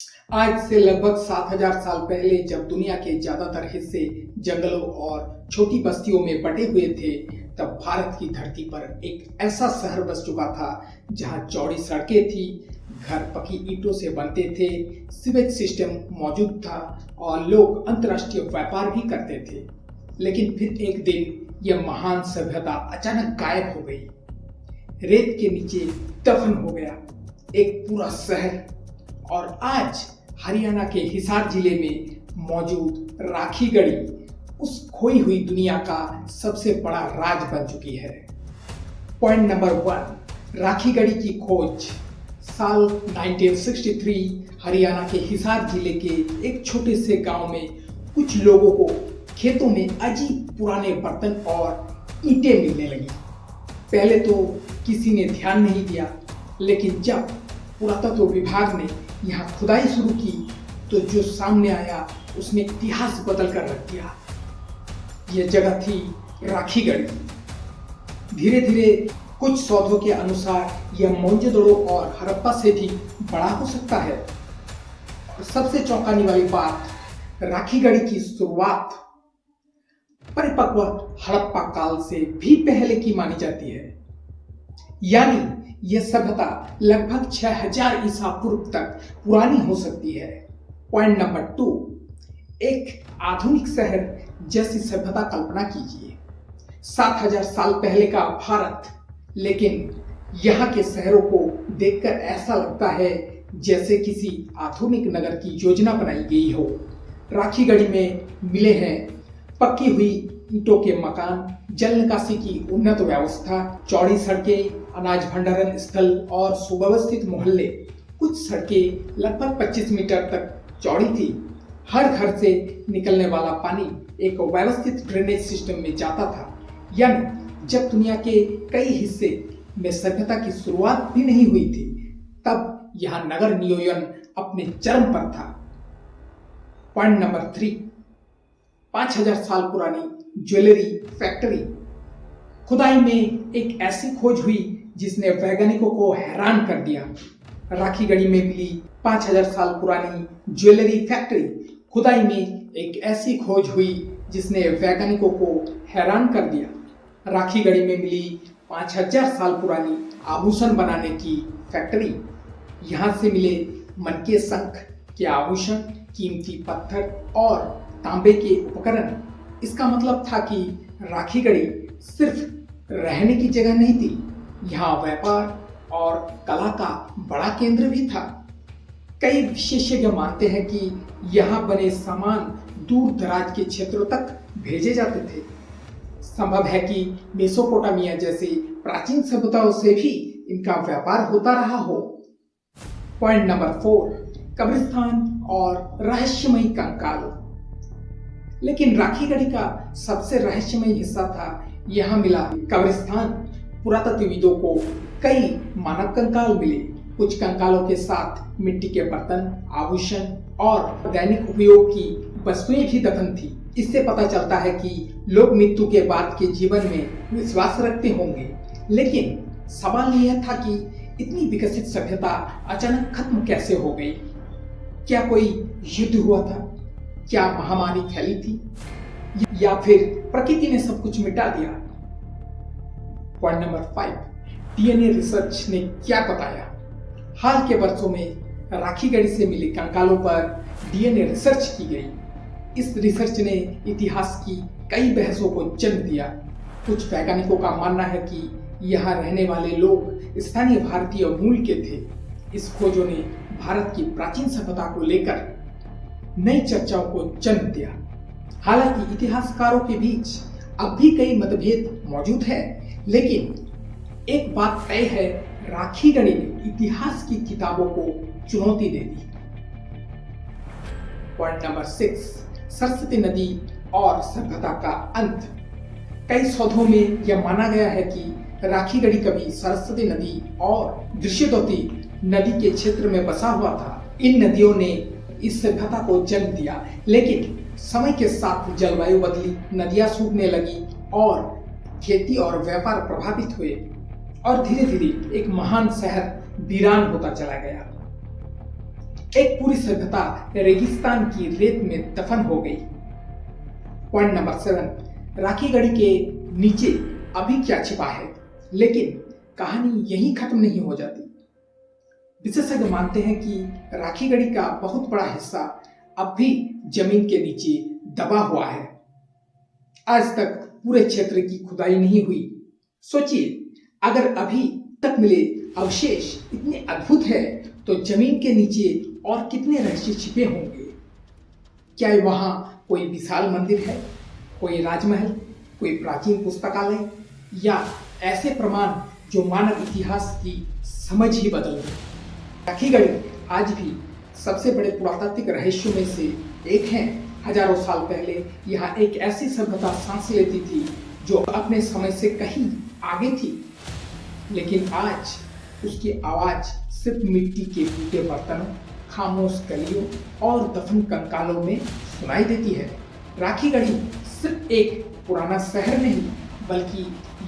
आज से लगभग 7,000 साल पहले जब दुनिया के ज्यादातर हिस्से जंगलों और छोटी बस्तियों में बटे हुए थे, तब भारत की धरती पर एक ऐसा शहर बस चुका था जहां चौड़ी सड़कें थी, घर पकी ईंटों से बनते थे, सीवेज सिस्टम मौजूद था और लोग अंतर्राष्ट्रीय व्यापार भी करते थे। लेकिन फिर एक दिन यह महान सभ्यता अचानक गायब हो गई, रेत के नीचे दफन हो गया एक पूरा शहर। और आज हरियाणा के हिसार जिले में मौजूद राखीगढ़ी उस खोई हुई दुनिया का सबसे बड़ा राज बन चुकी है। पॉइंट नंबर 1, राखीगढ़ी की खोज। साल 1963 हरियाणा के हिसार जिले के एक छोटे से गांव में कुछ लोगों को खेतों में अजीब पुराने बर्तन और ईंटें मिलने लगी। पहले तो किसी ने ध्यान नहीं दिया, लेकिन जब पुरातत्व विभाग ने यहाँ खुदाई शुरू की तो जो सामने आया उसने इतिहास बदल कर रख दिया। यह जगह थी राखीगढ़ी। धीरे धीरे कुछ शोधों के अनुसार यह मोहनजोदड़ो और हड़प्पा से भी बड़ा हो सकता है। और सबसे चौंकाने वाली बात, राखीगढ़ी की शुरुआत परिपक्व हड़प्पा काल से भी पहले की मानी जाती है, यानी यह सभ्यता लगभग 6000 ईसा पूर्व तक पुरानी हो सकती है। पॉइंट नंबर 2, एक आधुनिक शहर जैसी सभ्यता कल्पना कीजिए। 7000 साल पहले का भारत, लेकिन यहाँ के शहरों को देखकर ऐसा लगता है जैसे किसी आधुनिक नगर की योजना बनाई गई हो। राखीगढ़ी में मिले हैं पक्की हुई ईंटों के मकान, जल निकासी की उन्नत व्यवस्था, चौड़ी सड़कें, अनाज भंडारण स्थल और सुव्यवस्थित मोहल्ले। कुछ सड़कें लगभग 25 मीटर तक चौड़ी थी। हर घर से निकलने वाला पानी एक व्यवस्थित ड्रेनेज सिस्टम में जाता था। यानी जब दुनिया के कई हिस्से में सभ्यता की शुरुआत भी नहीं हुई थी, तब यहाँ नगर नियोजन अपने चरम पर था। पॉइंट नंबर 3, 5000 साल पुरानी ज्वेलरी फैक्ट्री। खुदाई में एक ऐसी खोज हुई जिसने वैज्ञानिकों को हैरान कर दिया। राखीगढ़ी में मिली 5000 साल पुरानी ज्वेलरी फैक्ट्री। खुदाई में एक ऐसी खोज हुई जिसने वैज्ञानिकों को हैरान कर दिया। राखीगढ़ी में मिली 5000 साल पुरानी आभूषण बनाने की फैक्ट्री। यहाँ से मिले मनके शंख के आभूषण, कीमती पत्थर और तांबे के उपकरण। इसका मतलब था कि राखीगढ़ी सिर्फ रहने की जगह नहीं थी, यहाँ व्यापार और कला का बड़ा केंद्र भी था। कई विशेषज्ञ मानते हैं कि यहाँ बने सामान दूर दराज के क्षेत्रों तक भेजे जाते थे। संभव है कि मेसोपोटामिया जैसी प्राचीन सभ्यताओं से भी इनका व्यापार होता रहा हो। पॉइंट नंबर 4, कब्रिस्तान और रहस्यमयी कंकाल। लेकिन राखीगढ़ी का सबसे रहस्यमयी हिस्सा था यहाँ मिला कब्रिस्तान। पुरातत्वविदों को कई मानव कंकाल मिले। कुछ कंकालों के साथ मिट्टी के बर्तन, आभूषण और दैनिक उपयोग की वस्तुएं भी दफन थी। इससे पता चलता है कि लोग मृत्यु के बाद के जीवन में विश्वास रखते होंगे। लेकिन सवाल यह था कि इतनी विकसित सभ्यता अचानक खत्म कैसे हो गई? क्या कोई युद्ध हुआ था? क्या महामारी फैली थी? या फिर प्रकृति ने सब कुछ मिटा दिया? पॉइंट नंबर 5, डीएनए रिसर्च ने क्या बताया? हाल के वर्षों में राखीगढ़ी से मिले कंकालों पर डीएनए रिसर्च की गई। इस रिसर्च ने इतिहास की कई बहसों को जन्म दिया। कुछ वैज्ञानिकों का मानना है कि यहाँ रहने वाले लोग स्थानीय भारतीय मूल के थे। इस खोजों ने भारत की प्राचीन सभ्यता को लेकर नई चर्चाओं को जन्म दिया। हालांकि इतिहासकारों के बीच अब भी कई मतभेद मौजूद है, लेकिन एक बात तय है, राखीगढ़ी ने इतिहास की किताबों को चुनौती दे दी। पॉइंट नंबर 6, सरस्वती नदी और सभ्यता का अंत। कई शोधों में यह माना गया है कि राखीगढ़ी कभी सरस्वती नदी और दृश्यद्योति नदी के क्षेत्र में बसा हुआ था। इन नदियों ने इस सभ्यता को जन्म दिया, लेकिन समय के साथ जलवायु बदली, नदियां सूखने लगी और खेती और व्यापार प्रभावित हुए और धीरे धीरे एक महान शहर वीरान होता चला गया। एक पूरी सभ्यता रेगिस्तान की रेत में दफन हो गई। पॉइंट नंबर 7, राखी गढ़ी के नीचे अभी क्या छिपा है। लेकिन कहानी यहीं खत्म नहीं हो जाती। विशेषज्ञ मानते हैं कि राखी गढ़ी का बहुत बड़ा हिस्सा अब भी जमीन के नीचे दबा हुआ है। आज तक पूरे क्षेत्र की खुदाई नहीं हुई। सोचिए, अगर अभी तक मिले अवशेष इतने अद्भुत है तो जमीन के नीचे और कितने रहस्य छिपे होंगे। क्या वहां कोई विशाल मंदिर है, कोई राजमहल, कोई प्राचीन पुस्तकालय, या ऐसे प्रमाण जो मानव इतिहास की समझ ही बदल गए। राखी गढ़ी आज भी सबसे बड़े पुरातात्विक रहस्यों में से एक है। हजारों साल पहले यहाँ एक ऐसी सभ्यता सांस लेती थी जो अपने समय से कहीं आगे थी, लेकिन आज उसकी आवाज सिर्फ मिट्टी के टूटे बर्तनों, खामोश गलियों और दफन कंकालों में सुनाई देती है। राखी गढ़ी सिर्फ एक पुराना शहर नहीं, बल्कि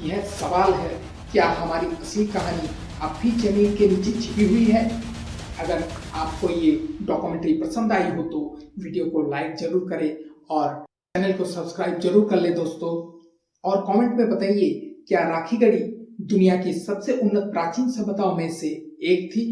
यह सवाल है, क्या हमारी असली कहानी अब भी जमीन के नीचे छिपी हुई है। अगर आपको ये डॉक्यूमेंट्री पसंद आई हो तो वीडियो को लाइक जरूर करें और चैनल को सब्सक्राइब जरूर कर ले दोस्तों। और कमेंट में बताइए, क्या राखी गढ़ी दुनिया की सबसे उन्नत प्राचीन सभ्यताओं में से एक थी।